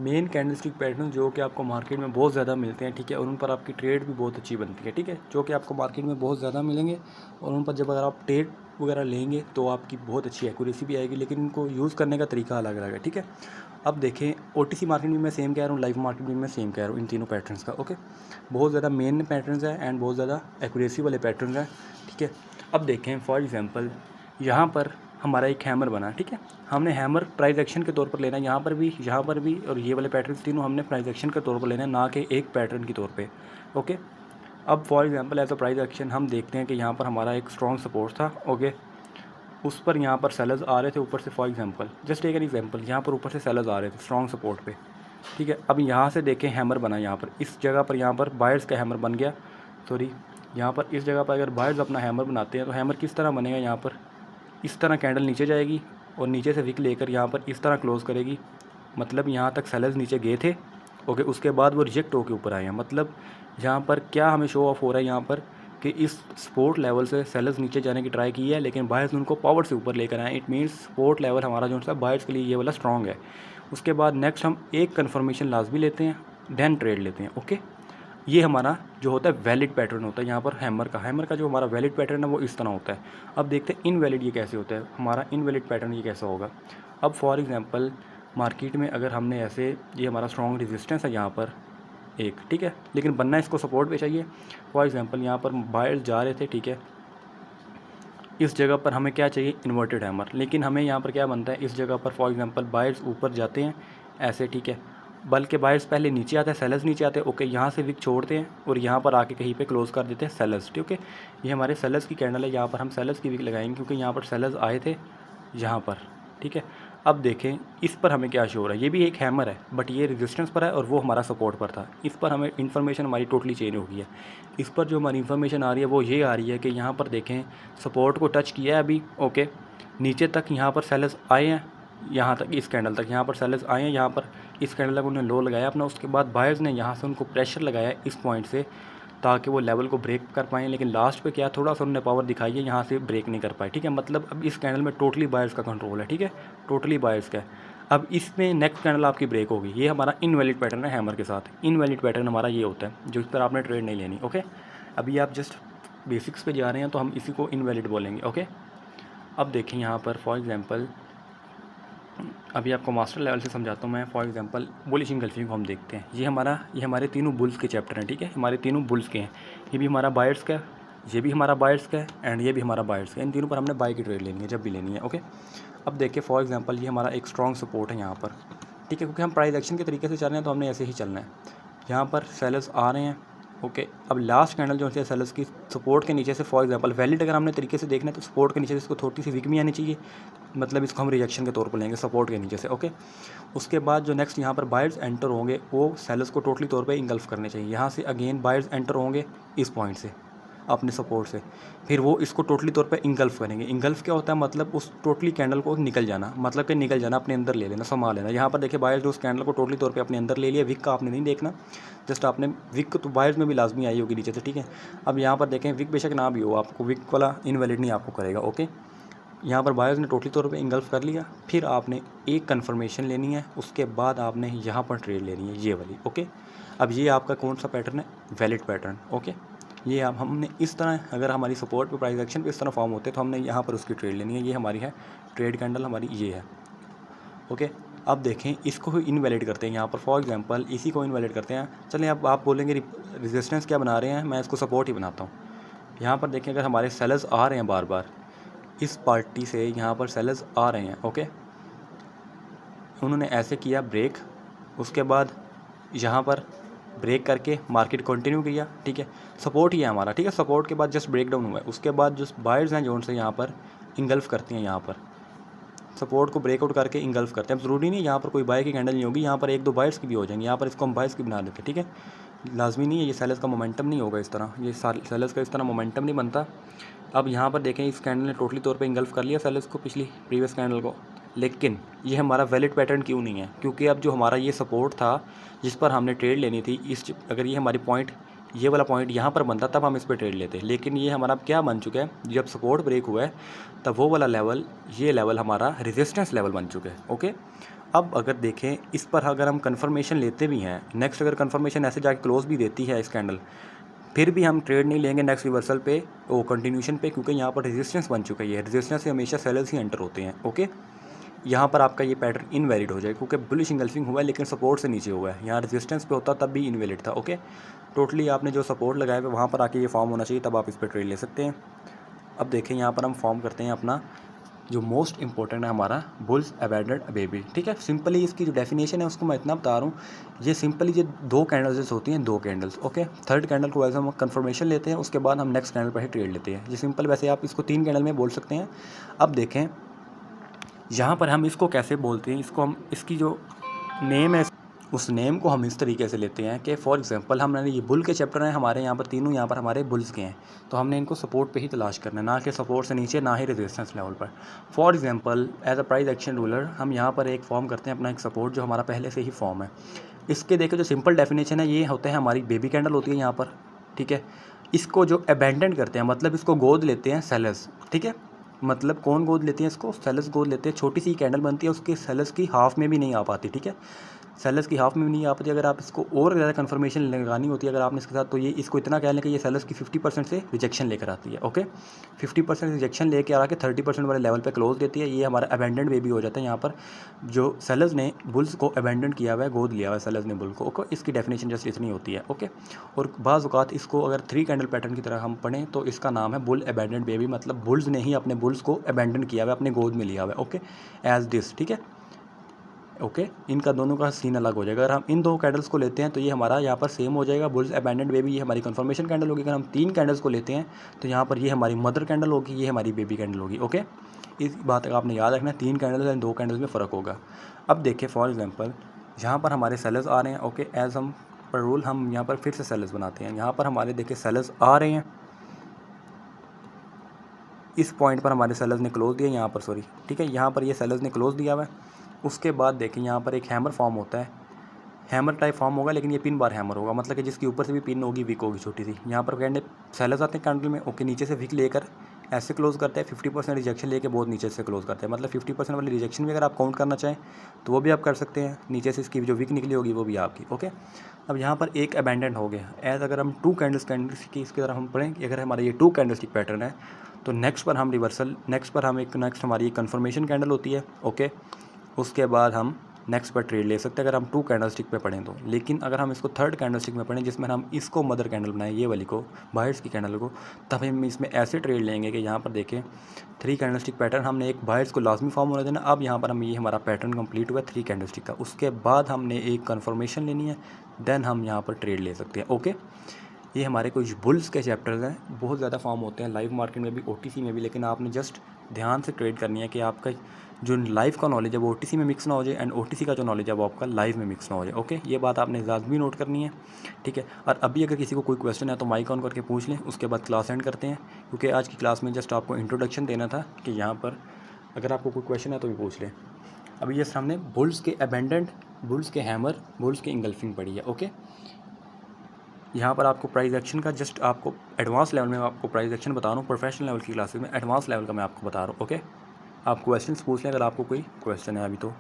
Main candlestick pattern जो कि आपको मार्केट में बहुत ज़्यादा मिलते हैं, ठीक है, और उन पर आपकी ट्रेड भी बहुत अच्छी बनती है, ठीक है, जो कि आपको मार्केट में बहुत ज़्यादा मिलेंगे और उन पर जब अगर आप ट्रेड वगैरह लेंगे तो आपकी बहुत अच्छी एक्यूरेसी भी आएगी, लेकिन इनको यूज़ करने का तरीका अलग अलग है, ठीक है। अब देखें ओटीसी मार्केट में मैं सेम कह रहा हूँ, लाइव मार्केट में मैं सेम कह रहा हूँ इन तीनों पैटर्न्स का, ओके। बहुत ज़्यादा मेन पैटर्न्स है एंड बहुत ज़्यादा एक्यूरेसी वाले पैटर्न्स हैं, ठीक है। अब देखें फॉर एग्जांपल यहाँ पर हमारा एक हैमर बना, ठीक है, हमने हैमर प्राइस एक्शन के तौर पर लेना है, यहाँ पर भी और ये वाले पैटर्न्स तीनों हमने प्राइस एक्शन के तौर पर लेना है, ना कि एक पैटर्न के तौर पे, ओके। अब for example as a price action हम देखते हैं कि यहाँ पर हमारा एक स्ट्रॉन्ग सपोर्ट था, ओके, उस पर यहाँ पर सेलर्स आ रहे थे ऊपर से, फॉर एग्जांपल जस्ट एक एग्जांपल, यहाँ पर ऊपर से सेलर्स आ रहे थे स्ट्रॉन्ग सपोर्ट पे, ठीक है। अब यहाँ से देखें हैमर बना, यहाँ पर इस जगह पर यहाँ पर बायर्स का हैमर बन गया, सॉरी यहाँ पर इस जगह पर अगर बायर्स अपना हैमर बनाते हैं तो हैमर किस तरह बनेगा, यहाँ पर इस तरह कैंडल नीचे जाएगी और नीचे से विक लेकर यहाँ पर इस तरह क्लोज़ करेगी, मतलब यहाँ तक सेलर्स नीचे गए थे, ओके, उसके बाद वो रिजेक्ट होकर ऊपर आए हैं। मतलब यहाँ पर क्या हमें शो ऑफ हो रहा है यहाँ पर कि इस सपोर्ट लेवल से सेलर्स नीचे जाने की ट्राई की है, लेकिन बायर्स उनको पावर से ऊपर लेकर आए। इट मीन्स सपोर्ट लेवल हमारा जो सा बायर्स के लिए ये वाला स्ट्रॉन्ग है। उसके बाद नेक्स्ट हम एक कन्फर्मेशन लाजमी लेते हैं, देन ट्रेड लेते हैं, ओके। ये हमारा जो होता है वैलिड पैटर्न होता है। यहाँ पर हैमर का जो हमारा वैलिड पैटर्न है वो इस तरह होता है। अब देखते हैं इनवैलिड ये कैसे होता है, हमारा इनवैलिड पैटर्न ये कैसा होगा। अब फॉर एग्जांपल मार्केट में अगर हमने ऐसे, ये हमारा स्ट्रॉन्ग रेजिस्टेंस है यहाँ पर एक, ठीक है, लेकिन बनना इसको सपोर्ट पे चाहिए। फॉर एग्जांपल यहाँ पर बायर्स जा रहे थे, ठीक है, इस जगह पर हमें क्या चाहिए, इन्वर्टेड हैमर, लेकिन हमें यहाँ पर क्या बनता है, इस जगह पर फॉर एग्जांपल बायर्स ऊपर जाते हैं ऐसे, ठीक है, बल्कि बायर्स पहले नीचे आते हैं, सेलर्स नीचे आते हैं, ओके, यहाँ से विक छोड़ते हैं और यहाँ पर आके कहीं पे क्लोज़ कर देते हैं सेलर्स, ठीक है। ये हमारे सेलर्स की कैंडल है, यहाँ पर हम सेलर्स की विक लगाएंगे क्योंकि यहाँ पर सेलर्स आए थे यहाँ पर, ठीक है। अब देखें इस पर हमें क्या शो हो रहा है, ये भी एक हैमर है बट ये रेजिस्टेंस पर है और वो हमारा सपोर्ट पर था। इस पर हमें इन्फॉर्मेशन हमारी टोटली चेंज हो गई है। इस पर जो हमारी इन्फॉर्मेशन आ रही है वो ये आ रही है कि यहाँ पर देखें सपोर्ट को टच किया है अभी, ओके, नीचे तक यहाँ पर सेलर्स आए हैं, यहाँ तक इस कैंडल तक यहाँ पर सेलर्स आए हैं, यहाँ पर इस कैंडल तक उन्होंने लो लगाया अपना। उसके बाद बायर्स ने यहाँ से उनको प्रेशर लगाया इस पॉइंट से ताकि वो लेवल को ब्रेक कर पाएँ, लेकिन लास्ट पे क्या थोड़ा सा उन्होंने पावर दिखाई है, यहाँ से ब्रेक नहीं कर पाए, ठीक है। मतलब अब इस कैंडल में टोटली बायर्स का कंट्रोल है, ठीक है, टोटली बायर्स का है। अब इसमें नेक्स्ट कैंडल आपकी ब्रेक होगी, ये हमारा इनवैलिड पैटर्न है हैमर के साथ। इनवैलिड पैटर्न हमारा ये होता है जो इस पर आपने ट्रेड नहीं लेनी, ओके। अभी आप जस्ट बेसिक्स पे जा रहे हैं तो हम इसी को इनवैलिड बोलेंगे, ओके। अब देखें यहाँ पर फॉर एग्जांपल अभी आपको मास्टर लेवल से समझाता हूँ मैं। फॉर एग्जांपल बुलिश इंगल्फिंग को हम देखते हैं, ये हमारे तीनों बुल्स के चैप्टर हैं, ठीक है, हमारे तीनों बुल्स के हैं। ये भी हमारा बायर्स का है, ये भी हमारा बायर्स का है एंड ये भी हमारा बायर्स का है। इन तीनों पर हमने बाय की ट्रेड लेनी है जब भी लेनी है, ओके। अब देखिए फॉर एग्जांपल ये हमारा एक स्ट्रॉन्ग सपोर्ट है यहाँ पर, ठीक है, क्योंकि हम प्राइस एक्शन के तरीके से चल रहे हैं तो हमने ऐसे ही चलना है। यहाँ पर सेलर्स आ रहे हैं, ओके। अब लास्ट कैंडल जो है सेलर्स की सपोर्ट के नीचे से, फॉर एग्जांपल वैलिड अगर हमने तरीके से देखना है तो सपोर्ट के नीचे से इसको थोड़ी सी वीक भी आनी चाहिए, मतलब इसको हम रिजेक्शन के तौर पर लेंगे सपोर्ट के नीचे से, ओके। उसके बाद जो नेक्स्ट यहाँ पर बायर्स एंटर होंगे वो सेलर्स को टोटली तौर पे इंगल्फ करने चाहिए। यहाँ से अगेन बायर्स एंटर होंगे इस पॉइंट से अपने सपोर्ट से, फिर वो इसको टोटली तौर पे इंगल्फ करेंगे। इंगल्फ क्या होता है, मतलब उस टोटली कैंडल को निकल जाना, मतलब कि निकल जाना, अपने अंदर ले लेना, समा लेना। यहाँ पर देखिए बायर्स जो उस कैंडल को टोटली तौर पे अपने अंदर ले लिया, विक का आपने नहीं देखना, जस्ट आपने विक तो बायर्स में भी लाजमी आई होगी नीचे से, ठीक है। अब यहाँ पर देखें विक बेशक ना भी हो, आपको विक वाला इनवैलिड नहीं आपको करेगा, ओके। यहाँ पर बायर्स ने टोटली तौर पे इंगल्फ कर लिया, फिर आपने एक कन्फर्मेशन लेनी है, उसके बाद आपने यहाँ पर ट्रेड लेनी है ये वाली, ओके। अब ये आपका कौन सा पैटर्न है, वैलिड पैटर्न, ओके। ये अब हमने इस तरह, अगर हमारी सपोर्ट पे प्राइस एक्शन पे इस तरह फॉर्म होते हैं तो हमने यहाँ पर उसकी ट्रेड लेनी है। ये हमारी है ट्रेड कैंडल, हमारी ये है, ओके। अब देखें इसको ही इनवैलिड करते हैं यहाँ पर, फॉर एग्जांपल इसी को इनवैलिड करते हैं। चलें अब आप बोलेंगे रेजिस्टेंस क्या बना रहे हैं, मैं इसको सपोर्ट ही बनाता हूँ। यहाँ पर देखें अगर हमारे सेलर्स आ रहे हैं बार बार इस पार्टी से, यहाँ पर सेलर्स आ रहे हैं, ओके, उन्होंने ऐसे किया ब्रेक, उसके बाद यहाँ पर ब्रेक करके मार्केट कंटिन्यू किया, ठीक है, सपोर्ट ही है हमारा, ठीक है। सपोर्ट के बाद जस्ट ब्रेक डाउन हुआ है, उसके बाद जो बायर्स हैं जो उनसे यहाँ पर इंगल्फ करते हैं, यहाँ पर सपोर्ट को ब्रेकआउट करके इंगल्फ करते हैं। अब ज़रूरी नहीं यहाँ पर कोई बाय की कैंडल नहीं होगी, यहाँ पर एक दो बायर्स की भी हो जाएंगी, यहाँ पर इसको हम बायर्स की बना देते हैं, ठीक है। लाजमी नहीं है, ये सेलर्स का मोमेंटम नहीं होगा इस तरह, ये सेलर्स का इस तरह मोमेंटम नहीं बनता। अब यहाँ पर देखें इस कैंडल ने टोटली तौर पे इंगल्फ कर लिया सेलर्स को, पिछली प्रीवियस कैंडल को, लेकिन ये हमारा वैलिड पैटर्न क्यों नहीं है, क्योंकि अब जो हमारा ये सपोर्ट था जिस पर हमने ट्रेड लेनी थी, इस अगर ये हमारी पॉइंट, ये वाला पॉइंट यहाँ पर बनता तब हम इस पर ट्रेड लेते, लेकिन ये हमारा क्या बन चुका है, जब सपोर्ट ब्रेक हुआ है तब वो वाला लेवल, ये लेवल हमारा रेजिस्टेंस लेवल बन चुका है, ओके। अब अगर देखें इस पर अगर हम कंफर्मेशन लेते भी हैं, नेक्स्ट अगर कंफर्मेशन ऐसे जाके क्लोज भी देती है इस कैंडल, फिर भी हम ट्रेड नहीं लेंगे नेक्स्ट रिवर्सल पे, वो कंटिन्यूशन पे, क्योंकि यहाँ पर रेजिस्टेंस बन चुका है। रेजिस्टेंस से हमेशा सेलर्स ही एंटर होते हैं। ओके, यहाँ पर आपका ये पैटर्न इनवैलिड हो जाए, क्योंकि बुलिश इंगल्फिंग हुआ है लेकिन सपोर्ट से नीचे हुआ है। यहाँ रेजिस्टेंस पे होता तब भी इनवैलिड था। ओके, टोटली आपने जो सपोर्ट लगाया हुआ वहाँ पर आके ये फॉर्म होना चाहिए, तब आप इस पर ट्रेड ले सकते हैं। अब देखें यहाँ पर हम फॉर्म करते हैं अपना जो मोस्ट इंपॉर्टेंट है हमारा बुल्स अबैंडन्ड बेबी। ठीक है, सिंपली इसकी जो डेफिनेशन है उसको मैं इतना बता रहा हूँ, ये सिंपली ये 2 कैंडल्स होती हैं, 2 कैंडल्स। ओके, थर्ड कैंडल को वैसे हम कंफर्मेशन लेते हैं, उसके बाद हम नेक्स्ट कैंडल पर ही ट्रेड लेते हैं। ये सिंपल, वैसे आप इसको 3 कैंडल में बोल सकते हैं। अब देखें यहाँ पर हम इसको कैसे बोलते हैं, इसको हम इसकी जो नेम है उस नेम को हम इस तरीके से लेते हैं कि फॉर एग्जांपल हमने ये बुल के चैप्टर हैं हमारे यहाँ पर तीनों, यहाँ पर हमारे बुल्स के हैं, तो हमने इनको सपोर्ट पे ही तलाश करना है, ना कि सपोर्ट से नीचे, ना ही रेजिस्टेंस लेवल पर। For example as a price action ruler हम यहाँ पर एक फॉर्म करते हैं अपना एक सपोर्ट जो हमारा पहले से ही फॉर्म है। इसके देखो जो सिंपल डेफिनेशन है ये होते हैं हमारी बेबी कैंडल होती है यहाँ पर। ठीक है, इसको जो अबैंडन करते हैं मतलब इसको गोद लेते हैं सेलर्स। ठीक है, मतलब कौन गोद लेते हैं इसको, सेलर्स गोद लेते हैं। छोटी सी कैंडल बनती है, उसके सेलर्स की हाफ में भी नहीं आ पाती। ठीक है, सेलर्स की हाफ में भी नहीं आ पाती। अगर आप इसको और ज़्यादा कंफर्मेशन लगानी होती है अगर आपने इसके साथ, तो ये इसको इतना कह लें कि ये सेलर्स की 50% से रिजेक्शन लेकर आती है। ओके, 50% रिजेक्शन लेके आके 30% वाले लेवल पे क्लोज देती है। ये हमारा अबैंडन्ड बेबी हो जाता है। यहाँ पर जो सेलर्स ने बुल्स को अबैंडन किया हुआ है, गोद लिया हुआ है सेलर्स ने बुल को। ओके, इसकी डेफिनेशन जस्ट इतनी होती है। ओके, और बाज़ औक़ात इसको अगर 3 कैंडल पैटर्न की तरह हम पढ़ें तो इसका नाम है बुल अबैंडन्ड बेबी, मतलब बुल्स ने ही अपने बुल्स को अबैंडन किया हुआ है, अपने गोद में लिया हुआ है। Okay, as this. ठीक है, ओके, इनका दोनों का सीन अलग हो जाएगा। अगर हम इन 2 कैंडल्स को लेते हैं तो ये हमारा यहाँ पर सेम हो जाएगा, बुल्स अबैंडन्ड बेबी, ये हमारी कंफर्मेशन कैंडल होगी। अगर हम 3 कैंडल्स को लेते हैं तो यहाँ पर ये हमारी मदर कैंडल होगी, ये हमारी बेबी कैंडल होगी। ओके, इस बात का आपने याद रखना है, 3 कैंडल्स एंड 2 कैंडल्स में फ़र्क होगा। अब देखिए फॉर एग्जांपल यहाँ पर हमारे सेलर्स आ रहे हैं। ओके, एज हम पर रूल हम यहाँ पर फिर से सेलर्स बनाते हैं। यहाँ पर हमारे देखिए सेलर्स आ रहे हैं, इस पॉइंट पर हमारे सेलर्स ने क्लोज दिया यहाँ पर, सॉरी। ठीक है, यहाँ पर ये सेलर्स ने क्लोज दिया हुआ है। उसके बाद देखें यहाँ पर एक हैमर फॉर्म होता है, हैमर टाइप फॉर्म होगा, लेकिन ये पिन बार हैमर होगा, मतलब कि जिसके ऊपर से भी पिन होगी, विक होगी छोटी सी। यहाँ पर कैंडल सेलर्स आते हैं कैंडल में। ओके, नीचे से विक लेकर ऐसे क्लोज करते हैं, 50% रिजेक्शन लेके बहुत नीचे से क्लोज करते हैं, मतलब 50% वाली रिजेक्शन भी अगर आप काउंट करना चाहें तो वो भी आप कर सकते हैं। नीचे से इसकी जो विक निकली होगी वो भी आपकी। ओके, अब यहाँ पर एक अबैंडन हो गया। एज अगर हम 2 कैंडल्स की इसकी तरह हम पढ़ें कि अगर हमारा ये 2 कैंडलस्टिक पैटर्न है तो नेक्स्ट पर हम रिवर्सल, नेक्स्ट हमारी कंफर्मेशन कैंडल होती है। ओके, उसके बाद हम नेक्स्ट पर ट्रेड ले सकते हैं अगर हम 2 कैंडलस्टिक पे पढ़ें तो। लेकिन अगर हम इसको 3rd कैंडलस्टिक में पढ़ें जिसमें हम इसको मदर कैंडल बनाएं, ये वाली को, बायर्स की कैंडल को, तब हम इसमें ऐसे ट्रेड लेंगे कि यहाँ पर देखें 3 कैंडलस्टिक पैटर्न हमने एक बायर्स को लाजमी फॉर्म होने देना। अब यहाँ पर हम ये हमारा पैटर्न कंप्लीट हुआ 3 कैंडलस्टिक का, उसके बाद हमने एक कन्फर्मेशन लेनी है, देन हम यहाँ पर ट्रेड ले सकते हैं। ओके, ये हमारे कुछ बुल्स के चैप्टर्स हैं, बहुत ज़्यादा फॉर्म होते हैं लाइव मार्केट में भी, OTC में भी, लेकिन आपने जस्ट ध्यान से ट्रेड करनी है कि आपका जो लाइव का नॉलेज है वो OTC में मिक्स ना हो जाए, एंड OTC का जो नॉलेज है वो आपका लाइव में मिक्स ना हो जाए। ओके, ये बात आपने लाजमी नोट करनी है। ठीक है, और अभी अगर किसी को कोई क्वेश्चन है तो माइक ऑन करके पूछ लें, उसके बाद क्लास एंड करते हैं, क्योंकि आज की क्लास में जस्ट आपको इंट्रोडक्शन देना था कि यहाँ पर अगर आपको कोई क्वेश्चन है तो भी पूछ लें। अभी जस्ट हमने बुल्स के अबैंडन्ड, बुल्स के हैमर, बुल्स के इंगल्फिंग पढ़ी है। ओके, यहाँ पर आपको प्राइस एक्शन का जस्ट आपको एडवांस लेवल में आपको प्राइस एक्शन बता रहा हूँ, प्रोफेशनल लेवल की क्लासेस में एडवांस लेवल का मैं आपको बता रहा हूँ। ओके, आप क्वेश्चंस पूछ लें अगर आपको कोई क्वेश्चन है अभी तो।